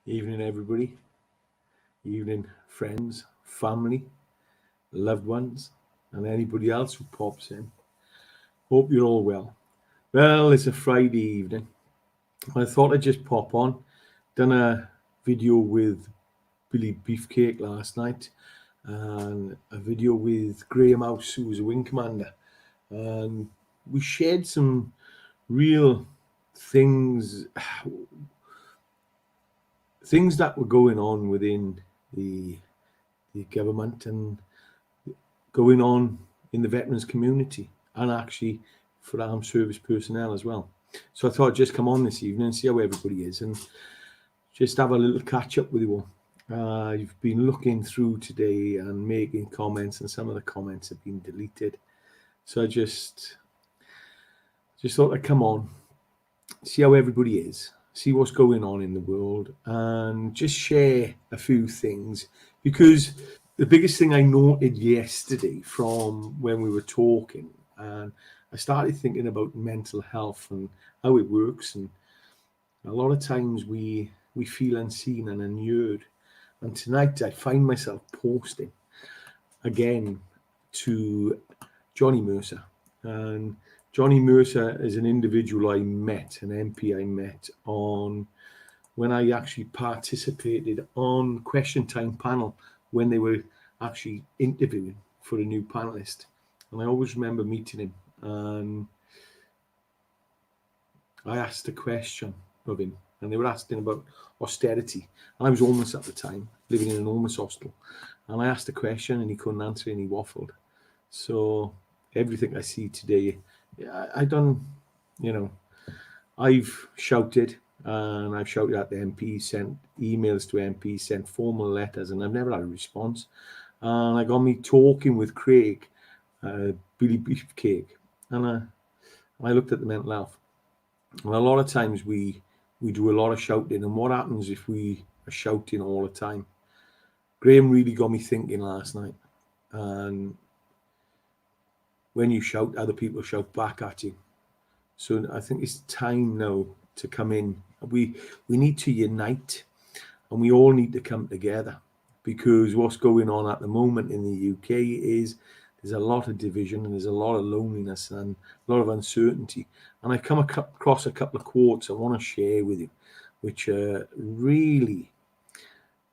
Evening, everybody. Evening, friends, family, loved ones, and anybody else who pops in. Hope you're all well. Well, it's a Friday evening. I thought I'd just pop on. Done a video with Billy Beefcake last night, and a video with Graham House, who was a wing commander. And we shared some real things that were going on within the government and going on in the veterans community, and actually for armed service personnel as well. So I thought I'd just come on this evening and see how everybody is and just have a little catch up with you all. I've been looking through today and making comments, and some of the comments have been deleted. So I just thought I'd come on, see how everybody is, see what's going on in the world, and just share a few things. Because the biggest thing I noted yesterday from when we were talking, and I started thinking about mental health and how it works, and a lot of times we feel unseen and unheard. And tonight I find myself posting again to Johnny Mercer. And Johnny Mercer is an individual I met, an MP I met on when I actually participated on Question Time panel when they were actually interviewing for a new panelist. And I always remember meeting him, and I asked a question of him, and they were asking about austerity. And I was homeless at the time, living in an homeless hostel. And I asked a question and he couldn't answer, and he waffled. So everything I see today, I've shouted, and I've shouted at the MPs, sent emails to MPs, sent formal letters, and I've never had a response. And I got me talking with Craig, Billy Beefcake, and I looked at the mental health. And a lot of times we do a lot of shouting, and what happens if we are shouting all the time? Graham really got me thinking last night. And when you shout, other people shout back at you. So I think it's time now to come in. We need to unite, and we all need to come together, because what's going on at the moment in the UK is there's a lot of division, and there's a lot of loneliness and a lot of uncertainty. And I come across a couple of quotes I want to share with you, which are really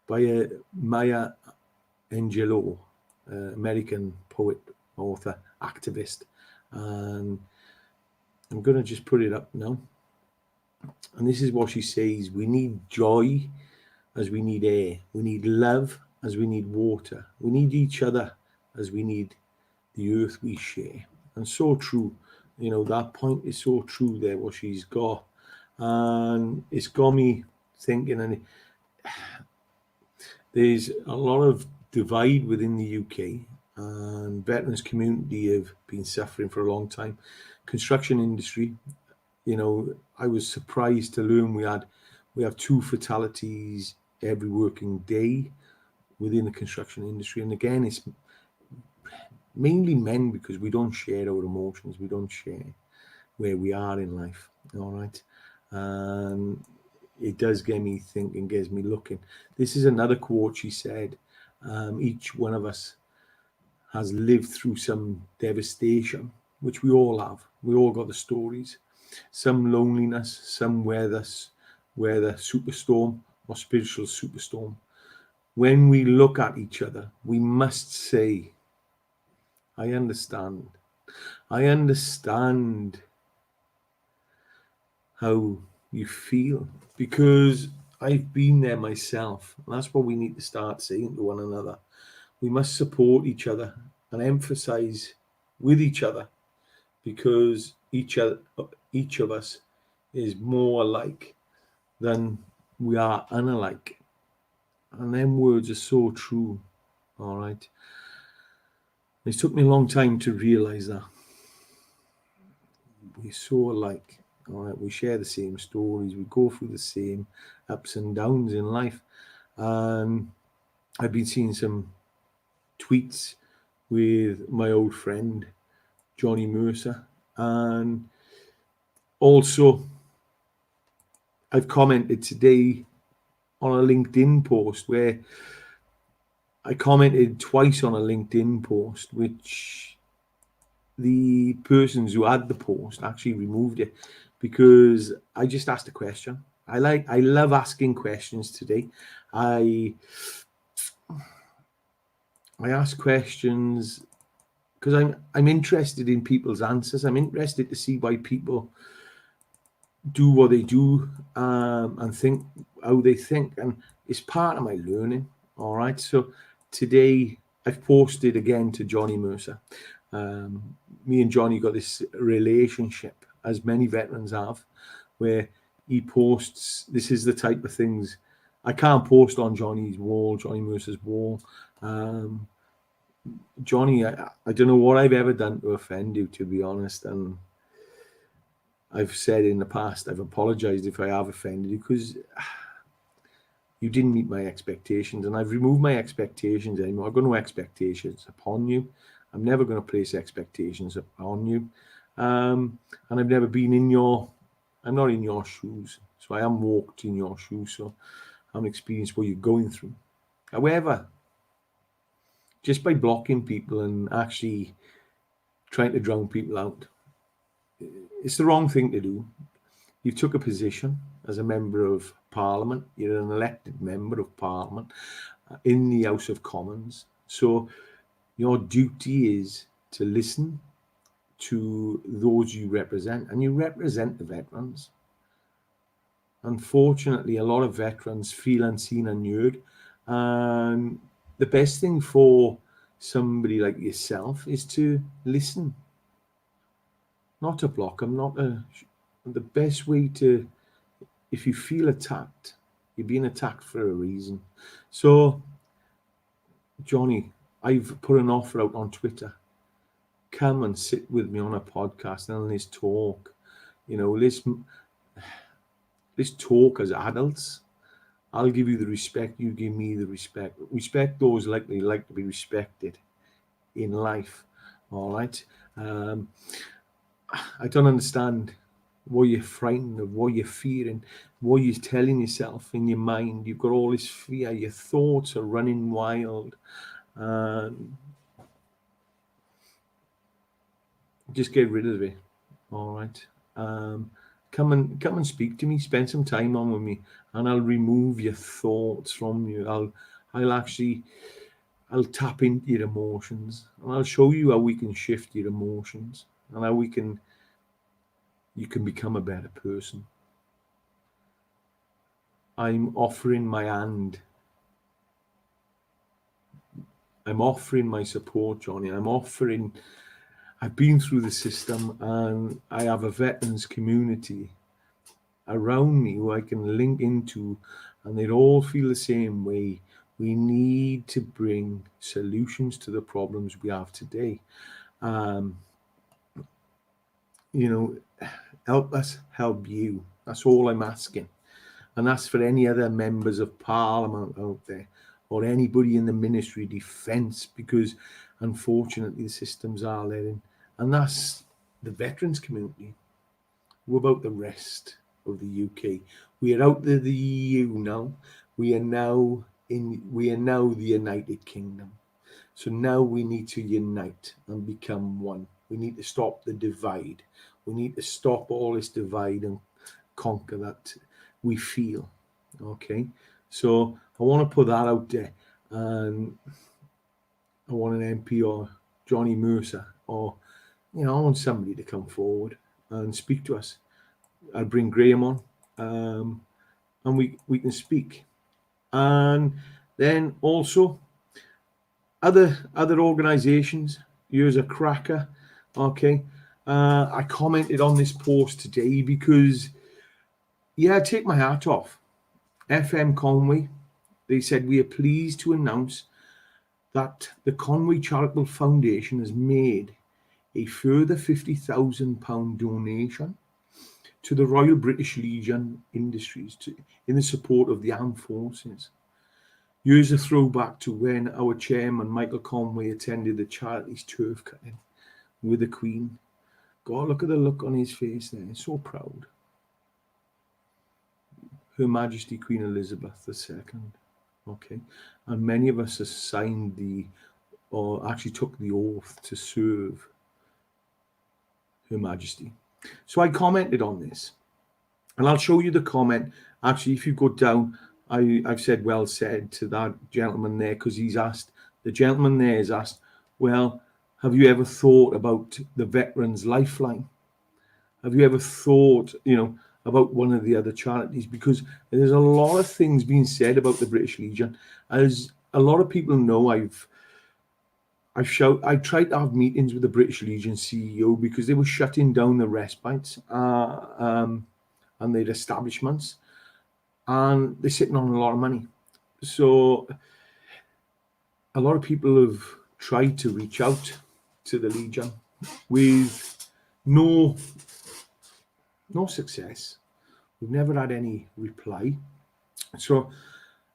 by Maya Angelou, American poet, author, activist. And I'm going to just put it up now. And this is what she says: we need joy as we need air. We need love as we need water. We need each other as we need the earth we share. And so true. That point is so true there, what she's got. And it's got me thinking, and there's a lot of divide within the UK, and veterans community have been suffering for a long time. Construction industry, I was surprised to learn we have 2 fatalities every working day within the construction industry. And again, it's mainly men, because we don't share our emotions, we don't share where we are in life. All right. It does get me thinking, gets me looking. This is another quote she said. Each one of us has lived through some devastation, which we all have. We all got the stories. Some loneliness, some weather superstorm or spiritual superstorm. When we look at each other, we must say, I understand. I understand how you feel, because I've been there myself. And that's what we need to start saying to one another. We must support each other and emphasize with each other, because each of us is more alike than we are unalike. And them words are so true. All right. It took me a long time to realize that. We're so alike. All right. We share the same stories. We go through the same ups and downs in life. And I've been seeing some tweets with my old friend, Johnny Mercer. And also, I've commented today on a LinkedIn post where I commented twice on a LinkedIn post, which the persons who had the post actually removed it because I just asked a question. I love asking questions today. I ask questions because I'm interested in people's answers. I'm interested to see why people do what they do, and think how they think, and it's part of my learning. All right. So today I've posted again to Johnny Mercer. Me and Johnny got this relationship, as many veterans have, where he posts. This is the type of things I can't post on Johnny Mercer's wall. Johnny, I don't know what I've ever done to offend you, to be honest. And I've said in the past, I've apologized if I have offended you because you didn't meet my expectations, and I've removed my expectations anymore. I've got no expectations upon you. I'm never going to place expectations on you. And I've never been I'm not in your shoes. So I haven't walked in your shoes. So I haven't experienced what you're going through. However, just by blocking people and actually trying to drown people out, it's the wrong thing to do. You took a position as a member of Parliament. You're an elected member of Parliament in the House of Commons. So your duty is to listen to those you represent, and you represent the veterans. Unfortunately, a lot of veterans feel unseen, unheard. And the best thing for somebody like yourself is to listen, not to block them, the best way to, if you feel attacked, you're being attacked for a reason. So, Johnny, I've put an offer out on Twitter. Come and sit with me on a podcast and let's talk. Let's talk as adults. I'll give you the respect, you give me the respect. Respect those like to be respected in life. All right. I don't understand what you're frightened of, what you're fearing, what you're telling yourself in your mind. You've got all this fear, your thoughts are running wild. Just get rid of it. All right. Come and speak to me, spend some time on with me, and I'll remove your thoughts from you. I'll tap into your emotions, and I'll show you how we can shift your emotions and how you can become a better person. I'm offering my hand. I'm offering my support, Johnny. I've been through the system, and I have a veterans community around me who I can link into, and they all feel the same way. We need to bring solutions to the problems we have today. Help us help you. That's all I'm asking. And that's for any other members of Parliament out there or anybody in the Ministry of Defence, because unfortunately the systems are letting. And that's the veterans community. What about the rest of the UK? We are out of the EU now. We are now the United Kingdom. So now we need to unite and become one. We need to stop the divide. We need to stop all this divide and conquer that we feel. Okay. So I want to put that out there. And I want an MP or Johnny Mercer, or I want somebody to come forward and speak to us. I'll bring Graham on, and we can speak. And then also other organisations. Here's a cracker. Okay, I commented on this post today because, I take my hat off. FM Conway, they said, we are pleased to announce that the Conway Charitable Foundation has made a further £50,000 donation to the Royal British Legion Industries in the support of the armed forces. Here's a throwback to when our chairman, Michael Conway, attended the charity's turf cutting with the Queen. God, look at the look on his face there. He's so proud. Her Majesty Queen Elizabeth II. Okay, and many of us have signed or actually took the oath to serve Her Majesty. So I commented on this, and I'll show you the comment. Actually, if you go down, I've said well said to that gentleman there, because the gentleman there has asked, well, have you ever thought about the Veterans Lifeline? Have you ever thought, about one of the other charities? Because there's a lot of things being said about the British Legion. As a lot of people know, I tried to have meetings with the British Legion CEO because they were shutting down the respites and their establishments, and they're sitting on a lot of money. So a lot of people have tried to reach out to the Legion with no success. We've never had any reply. So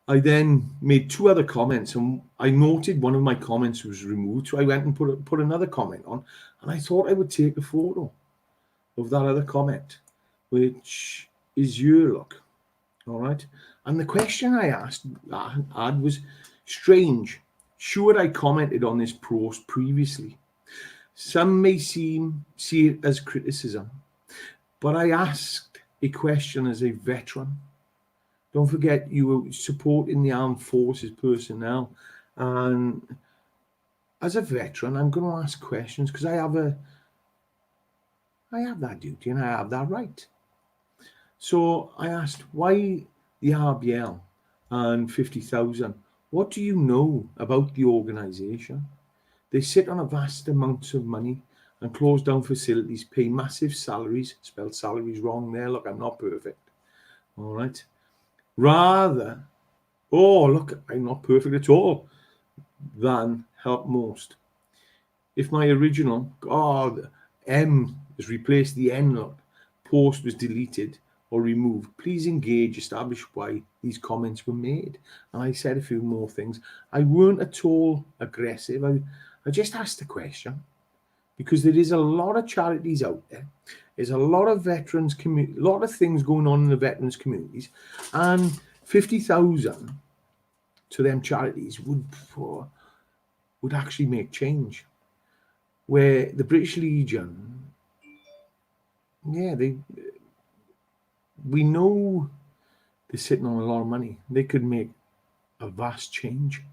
I then made two other comments, and I noted one of my comments was removed. So I went and put another comment on, and I thought I would take a photo of that other comment, which is your look. All right. And the question I had was strange. Sure, I commented on this post previously. Some may see it as criticism, but I asked a question as a veteran. Don't forget, you were supporting the armed forces personnel, and as a veteran, I'm going to ask questions because I have that duty and I have that right. So I asked, why the RBL and 50,000? What do you know about the organisation? They sit on a vast amounts of money and close down facilities, pay massive salaries. Spelled salaries wrong there. Look, I'm not perfect. All right. Rather, look, I'm not perfect at all, than help most. If my original, M has replaced the N, look, post was deleted or removed, please engage, establish why these comments were made. And I said a few more things. I weren't at all aggressive. I just asked a question, because there is a lot of charities out there. There's a lot of veterans community, a lot of things going on in the veterans communities, and 50,000 to them charities would actually make change. Where the British Legion, we know they're sitting on a lot of money. They could make a vast change.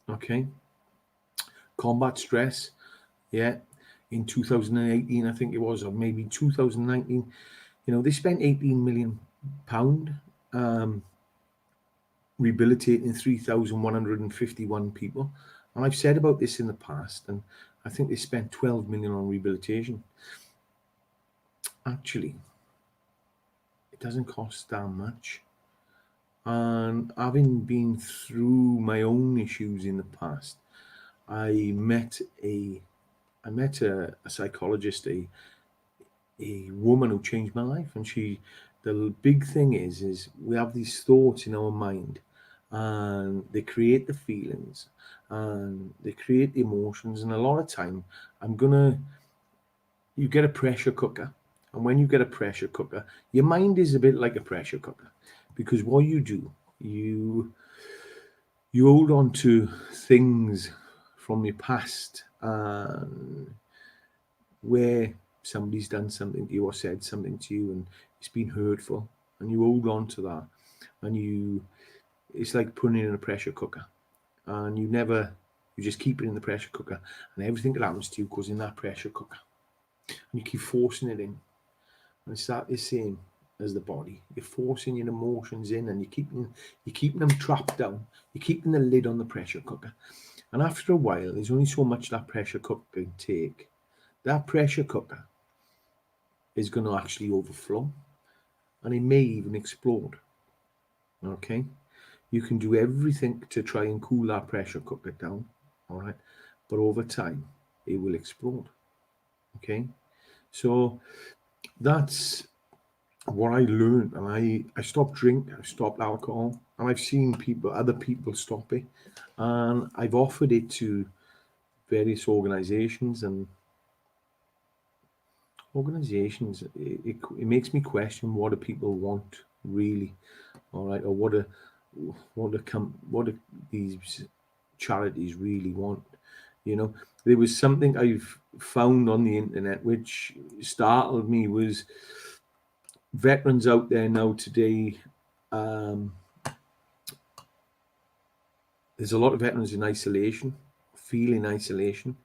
Okay. Combat stress, in 2018, I think it was, or maybe 2019, they spent £18 million rehabilitating 3,151 people. And I've said about this in the past, and I think they spent 12 million on rehabilitation. Actually, it doesn't cost that much. And having been through my own issues in the past, I met a psychologist, a woman who changed my life. And the big thing is we have these thoughts in our mind, and they create the feelings and they create the emotions. And a lot of time, you get a pressure cooker. And when you get a pressure cooker, your mind is a bit like a pressure cooker, because what you do, you hold on to things from your past, where somebody's done something to you or said something to you and it's been hurtful, and you hold on to that, and it's like putting it in a pressure cooker, and you just keep it in the pressure cooker, and everything that happens to you goes in that pressure cooker, and you keep forcing it in. And it's that the same as the body. You're forcing your emotions in, and you're keeping them trapped down. You're keeping the lid on the pressure cooker. And after a while, there's only so much that pressure cooker can take. That pressure cooker is going to actually overflow, and it may even explode. Okay? You can do everything to try and cool that pressure cooker down, all right? But over time, it will explode. Okay? So that's what I learned, and I stopped drinking, I stopped alcohol, and I've seen other people stop it, and I've offered it to various organizations, and it makes me question, what do people want really? all right, or what do these charities really want? You know, there was something I've found on the internet which startled me, was veterans out there now today. There's a lot of veterans in isolation, feeling isolation.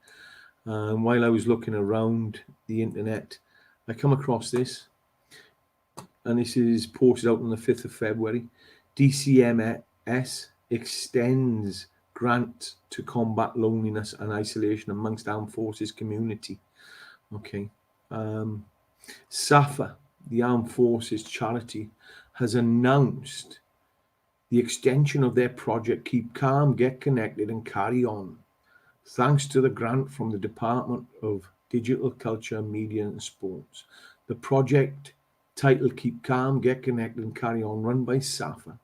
And while I was looking around the internet, I come across this, and this is posted out on the 5th of February. DCMS extends grant to combat loneliness and isolation amongst armed forces community. Okay. SAFA, the Armed Forces charity, has announced the extension of their project Keep Calm, Get Connected and Carry On, thanks to the grant from the Department of Digital Culture, Media and Sports. The project, titled Keep Calm, Get Connected and Carry On, run by SAFA,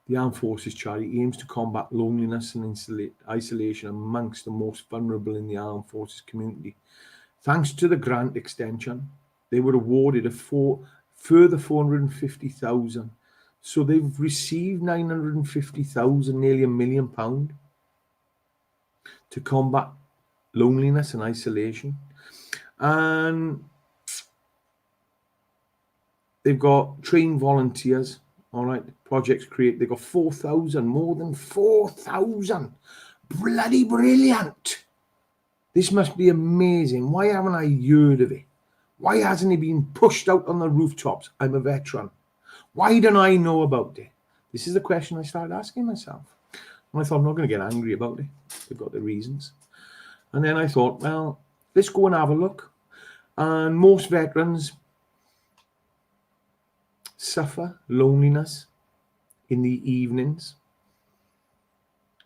the Armed Forces charity, aims to combat loneliness and isolation amongst the most vulnerable in the armed forces community. Thanks to the grant extension, they were awarded a further 450,000. So they've received 950,000, nearly £1 million, to combat loneliness and isolation. And they've got trained volunteers, all right, projects create. They've got 4,000, more than 4,000. Bloody brilliant. This must be amazing. Why haven't I heard of it? Why hasn't it been pushed out on the rooftops? I'm a veteran. Why don't I know about it? This is the question I started asking myself. And I thought, I'm not going to get angry about it. They've got their reasons. And then I thought, well, let's go and have a look. And most veterans suffer loneliness in the evenings,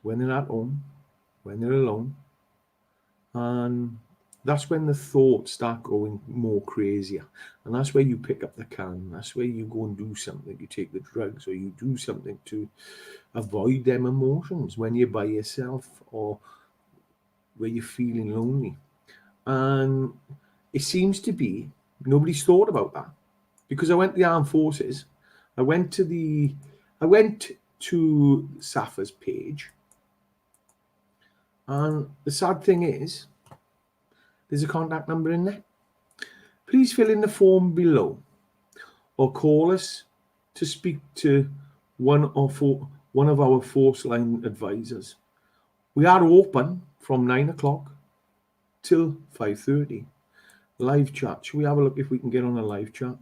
when they're at home, when they're alone. And that's when the thoughts start going more crazier. And that's where you pick up the can. That's where you go and do something. You take the drugs, or you do something to avoid them emotions when you're by yourself, or where you're feeling lonely. And it seems to be nobody's thought about that. Because I went to the armed forces, I went to SAFA's page, and the sad thing is, there's a contact number in there. Please fill in the form below, or call us to speak to one of our force line advisors. We are open from 9 o'clock till 5:30. Live chat. Should we have a look if we can get on a live chat?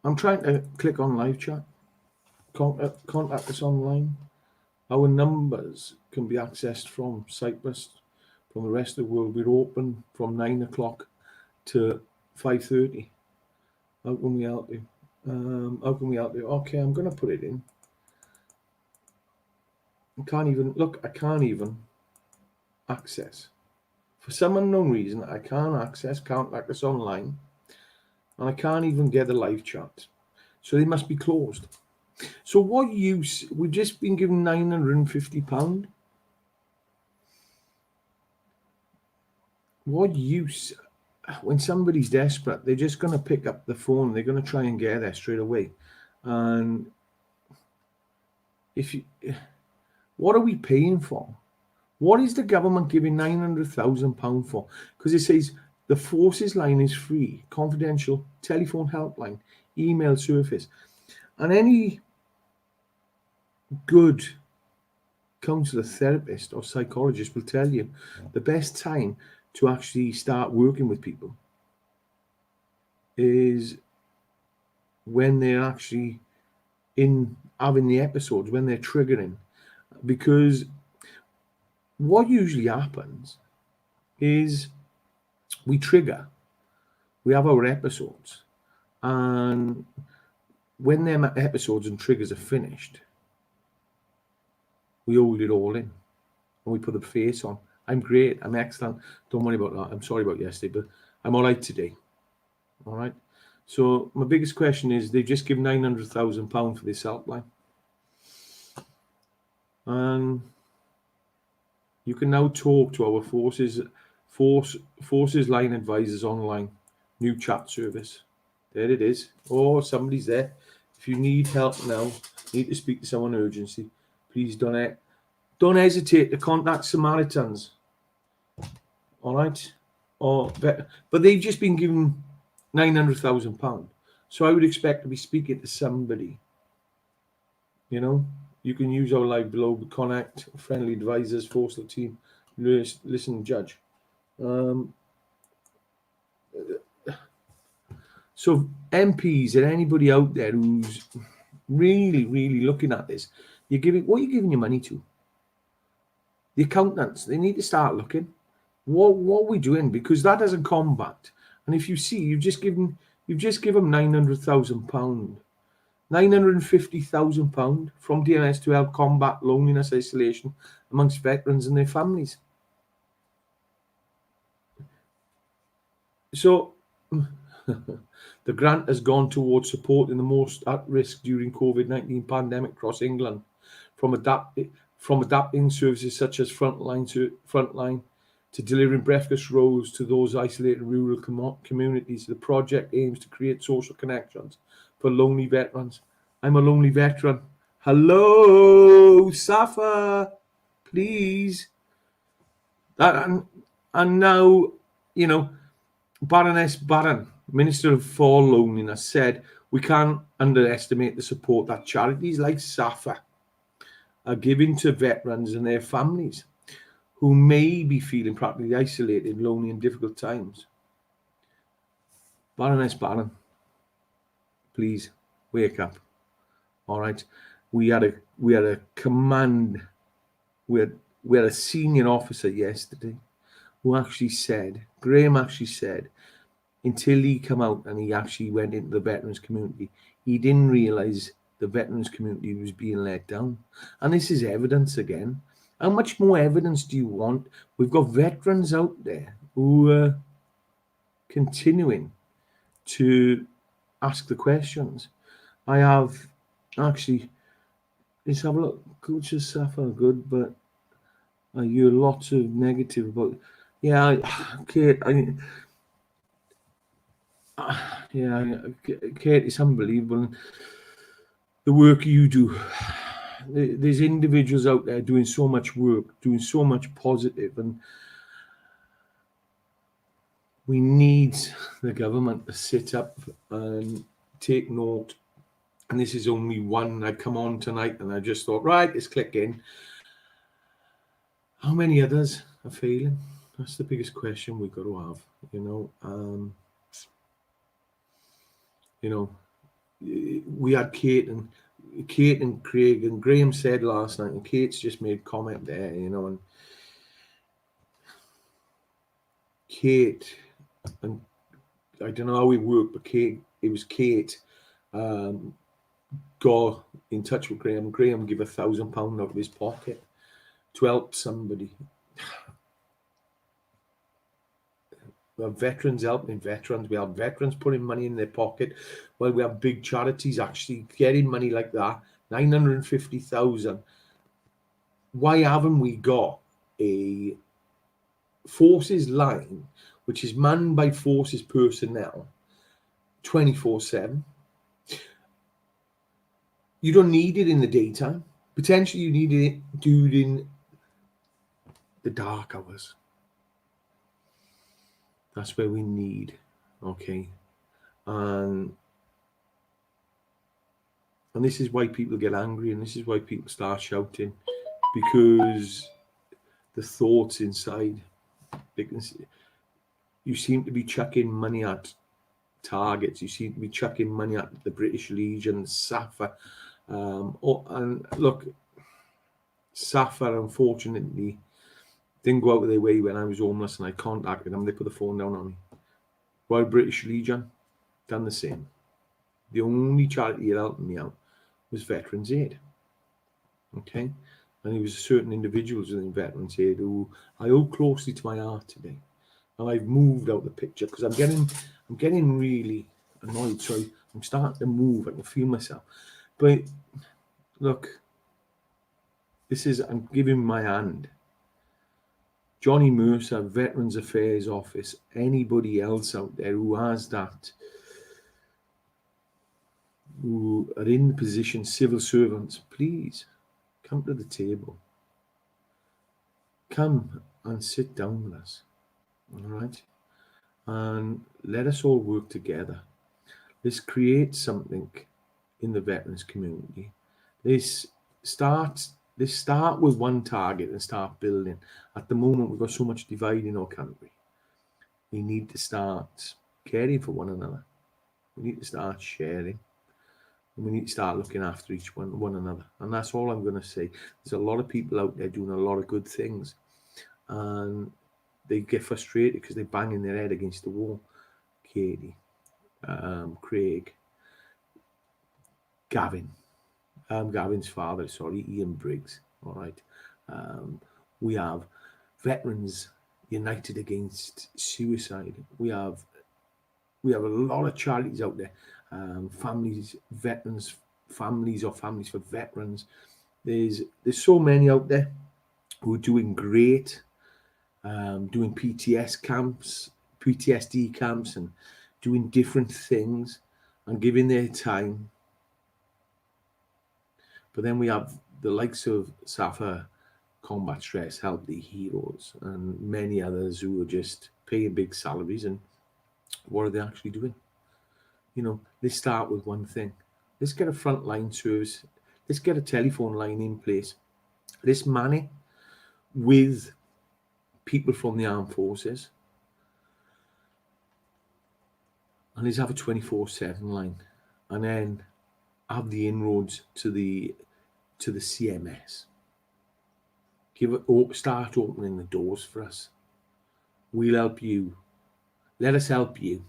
I'm trying to click on live chat. Contact us online. Our numbers can be accessed from Cyprus, from the rest of the world. We're open from 9 o'clock to 5:30. How can we help you? Okay, I'm going to put it in. I can't even access. For some unknown reason, I can't access contact us online. And I can't even get a live chat. So they must be closed. So what use? We've just been given £950. What use? When somebody's desperate, they're just going to pick up the phone. They're going to try and get there straight away. And what are we paying for? What is the government giving £900,000 for? Because it says the forces line is free, confidential, telephone helpline, email service. And any good counsellor, therapist or psychologist will tell you the best time to actually start working with people is when they're actually having the episodes, when they're triggering. Because what usually happens is we have our episodes, and when them episodes and triggers are finished, we hold it all in and we put the face on. I'm great, I'm excellent, don't worry about that. I'm sorry about yesterday, but I'm all right today. All right. So my biggest question is, they've just given £900,000 for this helpline, and you can now talk to our forces line advisors online, new chat service. There it is. Oh, somebody's there. If you need help now, need to speak to someone urgency, please don't hesitate to contact Samaritans. All right? But they've just been given £900,000. So I would expect to be speaking to somebody. You know, you can use our live below, connect, friendly advisors, force team, listen, judge. So MPs and anybody out there who's really, really looking at this, what are you giving your money to? The accountants, they need to start looking. What are we doing? Because that doesn't combat. And if you see, you've just given £900,000, £950,000 from DMS to help combat loneliness, isolation amongst veterans and their families. So the grant has gone towards supporting the most at risk during COVID-19 pandemic across England, from adapting services such as frontline to delivering breakfast rolls to those isolated rural communities. The project aims to create social connections for lonely veterans. I'm a lonely veteran. Hello, Safa, please. And now, you know, Baroness Barron, Minister for Loneliness, said we can't underestimate the support that charities like SAFA are giving to veterans and their families who may be feeling practically isolated, lonely, and difficult times. Baroness Barron, please wake up. All right, we had a senior officer yesterday who actually said, Graham actually said, until he come out and he actually went into the veterans community, he didn't realise the veterans community was being let down. And this is evidence again. How much more evidence do you want? We've got veterans out there who are continuing to ask the questions. I have actually, let's have a look. Coaches suffer good, but I hear lots of negative about. Yeah, Kate, Kate, it's unbelievable. The work you do. There's individuals out there doing so much work, doing so much positive, and we need the government to sit up and take note. And this is only one. I come on tonight and I just thought, right, let's click in. How many others are failing? That's the biggest question we've got to have, we had Kate and Craig, and Graham said last night, and Kate's just made comment there, and Kate, and I don't know how it worked, but Kate got in touch with Graham. Graham gave £1,000 out of his pocket to help somebody. We have veterans helping veterans. We have veterans putting money in their pocket. Well, we have big charities actually getting money like that, 950,000. Why haven't we got a forces line, which is manned by forces personnel, 24/7? You don't need it in the daytime. Potentially, you need it during the dark hours. That's where we need, okay? And this is why people get angry, and this is why people start shouting, because the thoughts inside, you seem to be chucking money at targets. You seem to be chucking money at the British Legion, SAFA. And look, SAFA, unfortunately, didn't go out of their way when I was homeless and I contacted them. They put the phone down on me. Royal British Legion, done the same. The only charity that helped me out was Veterans Aid. Okay? And there was certain individuals within Veterans Aid who I hold closely to my heart today. And I've moved out the picture because I'm getting really annoyed. So I'm starting to move. I can feel myself. But look, I'm giving my hand. Johnny Mercer, Veterans Affairs Office, anybody else out there who has that who are in the position, civil servants, please come to the table. Come and sit down with us, all right? And let us all work together. Let's create something in the veterans community. Let's start with one target and start building. At the moment, we've got so much divide in our country. We need to start caring for one another. We need to start sharing. And we need to start looking after one another. And that's all I'm going to say. There's a lot of people out there doing a lot of good things. And they get frustrated because they're banging their head against the wall. Katie, Craig, Gavin. Gavin's father, Ian Briggs. All right. We have Veterans United Against Suicide. We have a lot of charities out there. Families for veterans. There's so many out there who are doing great, doing PTSD camps, and doing different things and giving their time. But then we have the likes of Safa, Combat Stress, Help the Heroes, and many others who are just paying big salaries. And what are they actually doing? Let's start with one thing. Let's get a frontline service. Let's get a telephone line in place. Let's man it with people from the armed forces. And let's have a 24/7 line. And then have the inroads to the CMS. Start opening the doors for us. We'll help you. Let us help you.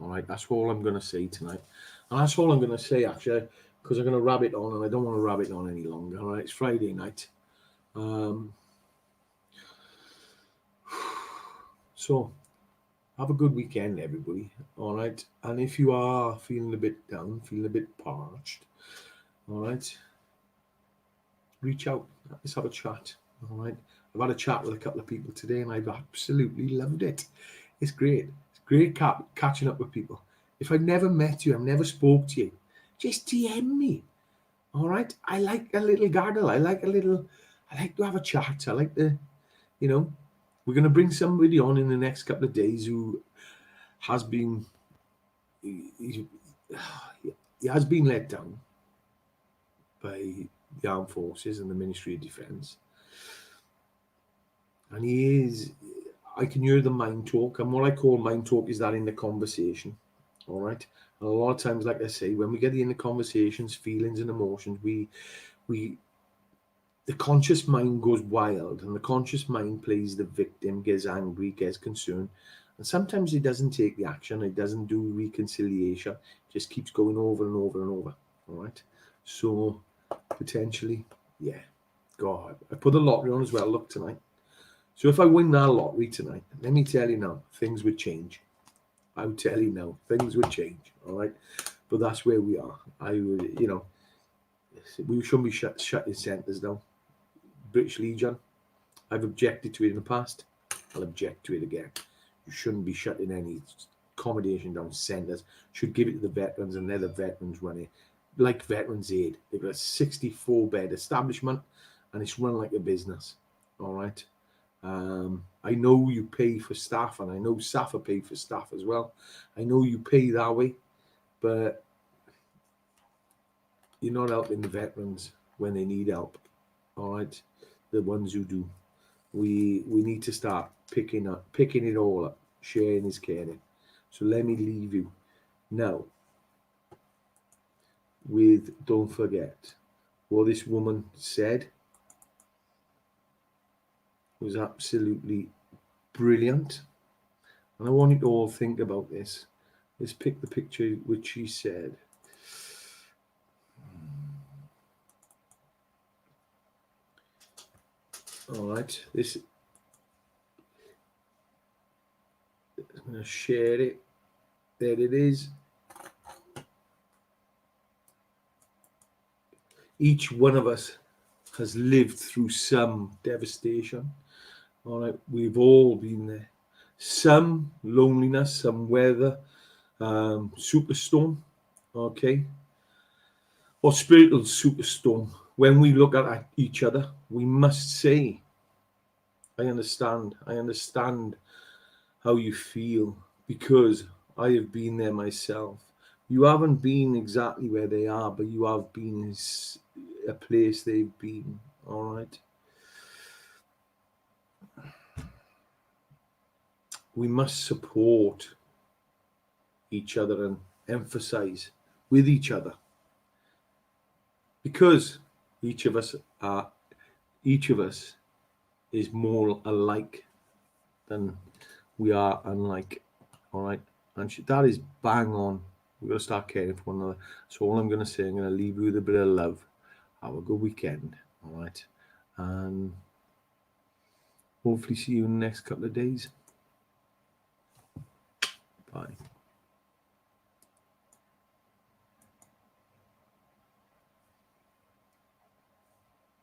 All right, that's all I'm going to say tonight. And that's all I'm going to say, actually, because I'm going to rabbit on, and I don't want to rabbit on any longer. All right, it's Friday night. So, have a good weekend, everybody. All right, and if you are feeling a bit down, feeling a bit parched, all right, reach out. Let's have a chat. All right, I've had a chat with a couple of people today, and I've absolutely loved it. It's great. It's great catching up with people. If I've never met you, I've never spoke to you, just DM me. All right, I like a little gargle. I like to have a chat. I like to, we're going to bring somebody on in the next couple of days who has been, he has been let down by the armed forces and the Ministry of Defence. And I can hear the mind talk. And what I call mind talk is that in the conversation. All right. And a lot of times, like I say, when we get in the conversations, feelings and emotions, the conscious mind goes wild, and the conscious mind plays the victim, gets angry, gets concerned. And sometimes it doesn't take the action. It doesn't do reconciliation. It just keeps going over and over and over. All right. So potentially, yeah. God, I put the lottery on as well. Look tonight. So if I win that lottery tonight, let me tell you now, things would change. I would tell you now, things would change. All right. But that's where we are. I would, we shouldn't be shutting centres down. British Legion, I've objected to it in the past. I'll object to it again. You shouldn't be shutting any accommodation down. Centres should give it to the veterans, and let the veterans run it. Like Veterans Aid, they've got a 64-bed establishment, and it's run like a business. All right. I know you pay for staff, and I know SAFA pay for staff as well. I know you pay that way, but you're not helping the veterans when they need help. All right, the ones who do. We need to start picking it all up. Sharing is caring. So let me leave you now with, don't forget, what this woman said was absolutely brilliant. And I want you to all think about this. Let's pick the picture which she said. All right, I'm going to share it. There it is. Each one of us has lived through some devastation. All right, we've all been there. Some loneliness, some weather, superstorm. Okay, or spiritual superstorm, when we look at each other, we must say, I understand how you feel, because I have been there myself. You haven't been exactly where they are, but you have been in a place they've been. All right. We must support each other and emphasize with each other, because each of us is more alike than we are unlike. All right. And that is bang on. We've got to start caring for one another. So all I'm going to say, I'm going to leave you with a bit of love. Have a good weekend. All right. And hopefully see you in the next couple of days. Bye.